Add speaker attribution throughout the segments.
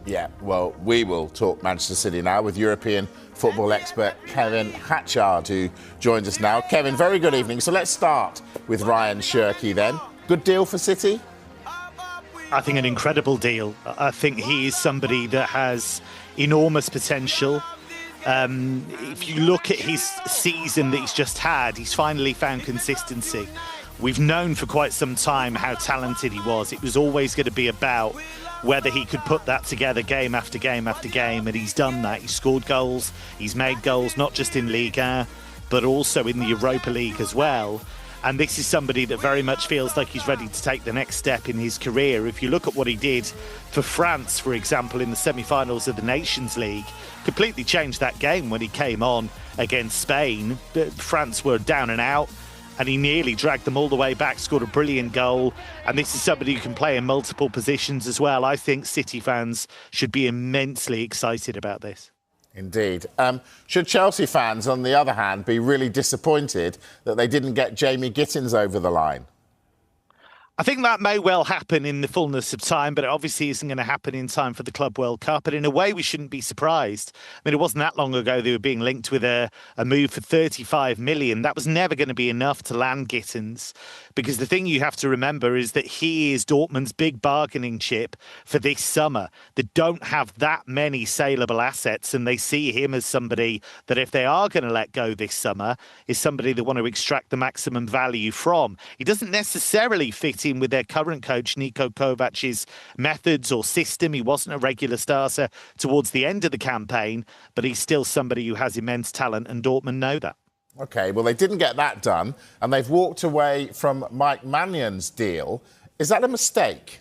Speaker 1: Yeah, well, we will talk Manchester City now with European football expert Kevin Hatchard, who joins us now. Kevin, very good evening. So let's start with Ryan Shirky then. Good deal for City?
Speaker 2: I think an incredible deal. I think he is somebody that has enormous potential. If you look at his season that he's just had, he's finally found consistency. We've known for quite some time how talented he was. It was always going to be about whether he could put that together game after game after game, and he's done that. He's scored goals, he's made goals, not just in Ligue 1, but also in the Europa League as well. And this is somebody that very much feels like he's ready to take the next step in his career. If you look at what he did for France, for example, in the semi-finals of the Nations League, completely changed that game when he came on against Spain. France were down and out, and he nearly dragged them all the way back, scored a brilliant goal. And this is somebody who can play in multiple positions as well. I think City fans should be immensely excited about this.
Speaker 1: Indeed. Should Chelsea fans, on the other hand, be really disappointed that they didn't get Jamie Gittins over the line?
Speaker 2: I think that may well happen in the fullness of time, but it obviously isn't going to happen in time for the Club World Cup. But in a way, we shouldn't be surprised. I mean, it wasn't that long ago they were being linked with a move for 35 million. That was never going to be enough to land Gittins, because the thing you have to remember is that he is Dortmund's big bargaining chip for this summer. They don't have that many saleable assets, and they see him as somebody that, if they are going to let go this summer, is somebody they want to extract the maximum value from. He doesn't necessarily fit in with their current coach, Niko Kovac's methods or system. He wasn't a regular starter towards the end of the campaign, but he's still somebody who has immense talent, and Dortmund know that.
Speaker 1: OK, well, they didn't get that done, and they've walked away from Mike Maignan deal. Is that a mistake?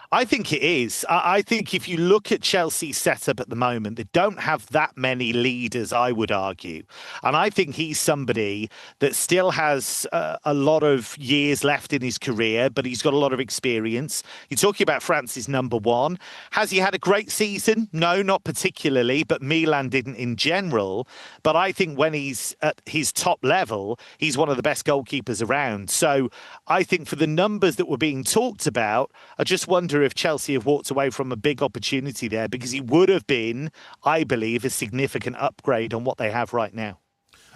Speaker 2: I think it is. I think if you look at Chelsea's setup at the moment, they don't have that many leaders, I would argue. And I think he's somebody that still has a lot of years left in his career, but he's got a lot of experience. You're talking about France's number one. Has he had a great season? No, not particularly, but Milan didn't in general. But I think when he's at his top level, he's one of the best goalkeepers around. So I think for the numbers that were being talked about, I just wonder if Chelsea have walked away from a big opportunity there, because he would have been, I believe, a significant upgrade on what they have right now.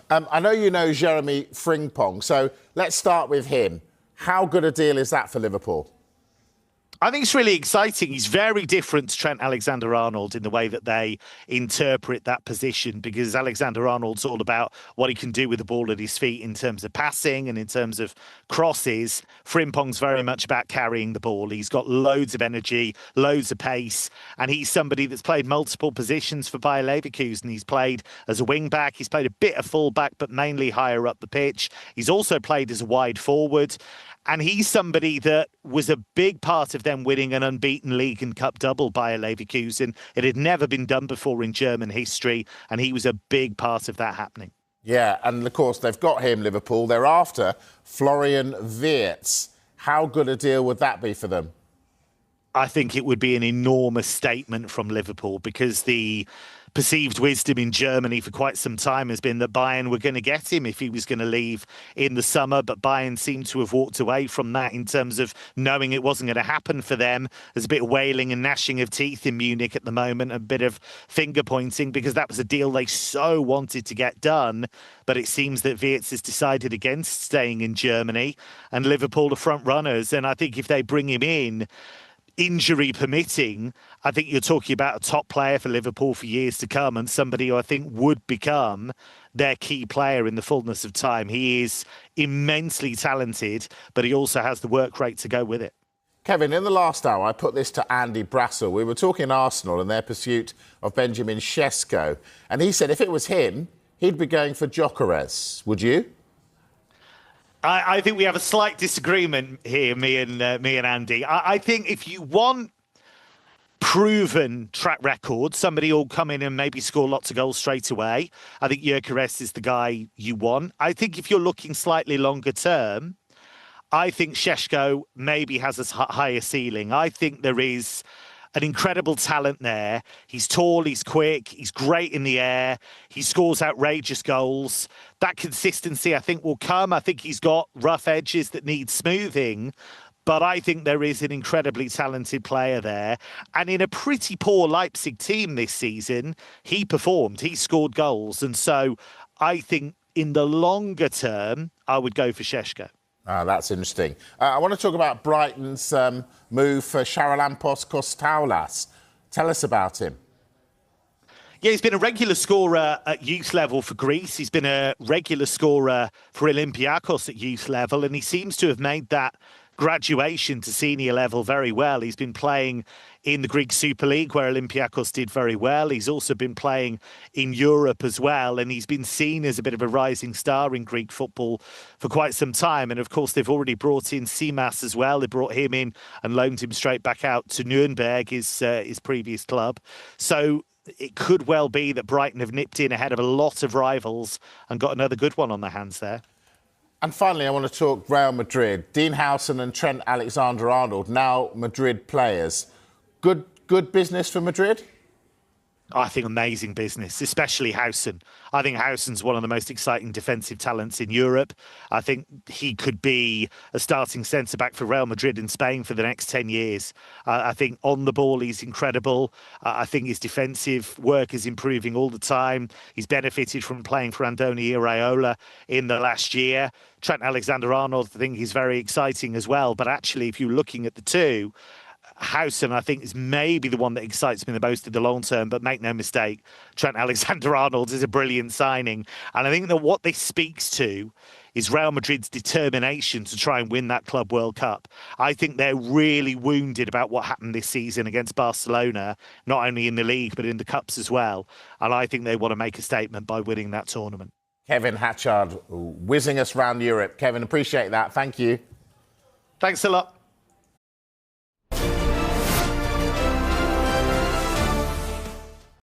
Speaker 1: I know you know Jeremy Frimpong, so let's start with him. How good a deal is that for Liverpool?
Speaker 2: I think it's really exciting. He's very different to Trent Alexander-Arnold in the way that they interpret that position, because Alexander-Arnold's all about what he can do with the ball at his feet in terms of passing and in terms of crosses. Frimpong's very much about carrying the ball. He's got loads of energy, loads of pace, and he's somebody that's played multiple positions for Bayer Leverkusen. He's played as a wing-back, he's played a bit of full-back, but mainly higher up the pitch. He's also played as a wide forward. And he's somebody that was a big part of them winning an unbeaten league and cup double by Leverkusen. It had never been done before in German history, and he was a big part of that happening.
Speaker 1: Yeah, and of course, they've got him, Liverpool. They're after Florian Wirtz. How good a deal would that be for them?
Speaker 2: I think it would be an enormous statement from Liverpool, because the perceived wisdom in Germany for quite some time has been that Bayern were going to get him if he was going to leave in the summer, but Bayern seemed to have walked away from that in terms of knowing it wasn't going to happen for them. There's a bit of wailing and gnashing of teeth in Munich at the moment, a bit of finger pointing, because that was a deal they so wanted to get done, but it seems that Wirtz has decided against staying in Germany, and Liverpool are front runners. And I think if they bring him in, injury permitting, I think you're talking about a top player for Liverpool for years to come, and somebody who I think would become their key player in the fullness of time. He is immensely talented, but he also has the work rate to go with it.
Speaker 1: Kevin, in the last hour, I put this to Andy Brassel. We were talking Arsenal and their pursuit of Benjamin Sesko, and he said if it was him, he'd be going for Gyökeres. Would you?
Speaker 2: I think we have a slight disagreement here, me and Andy. I think if you want proven track record, somebody who'll come in and maybe score lots of goals straight away, I think Gyökeres is the guy you want. I think if you're looking slightly longer term, I think Sesko maybe has a higher ceiling. I think there is an incredible talent there. He's tall, he's quick, he's great in the air, he scores outrageous goals. That consistency, I think, will come. I think he's got rough edges that need smoothing, But I think there is an incredibly talented player there. And in a pretty poor Leipzig team this season, he performed, he scored goals. And so I think in the longer term, I would go for Šeško.
Speaker 1: Ah, that's interesting. I want to talk about Brighton's move for Charalampos Kostaulas. Tell us about him.
Speaker 2: Yeah, he's been a regular scorer at youth level for Greece. He's been a regular scorer for Olympiacos at youth level, and he seems to have made that graduation to senior level very well. He's been playing in the Greek Super League, where Olympiacos did very well. He's also been playing in Europe as well, and he's been seen as a bit of a rising star in Greek football for quite some time. And of course, they've already brought in Simas as well. They brought him in and loaned him straight back out to Nuremberg, his previous club. So it could well be that Brighton have nipped in ahead of a lot of rivals and got another good one on their hands there.
Speaker 1: And finally, I want to talk Real Madrid. Dean Howson and Trent Alexander-Arnold, now Madrid players. Good business for Madrid?
Speaker 2: I think amazing business, especially Howson. I think Howson's one of the most exciting defensive talents in Europe. I think he could be a starting centre-back for Real Madrid in Spain for the next 10 years. I think on the ball he's incredible. I think his defensive work is improving all the time. He's benefited from playing for Andoni Iraola in the last year. Trent Alexander-Arnold, I think he's very exciting as well. But actually, if you're looking at the two, Howson, I think, is maybe the one that excites me the most in the long term, but make no mistake, Trent Alexander-Arnold is a brilliant signing. And I think that what this speaks to is Real Madrid's determination to try and win that Club World Cup. I think they're really wounded about what happened this season against Barcelona, not only in the league, but in the Cups as well. And I think they want to make a statement by winning that tournament.
Speaker 1: Kevin Hatchard whizzing us round Europe. Kevin, appreciate that. Thank you.
Speaker 2: Thanks a lot.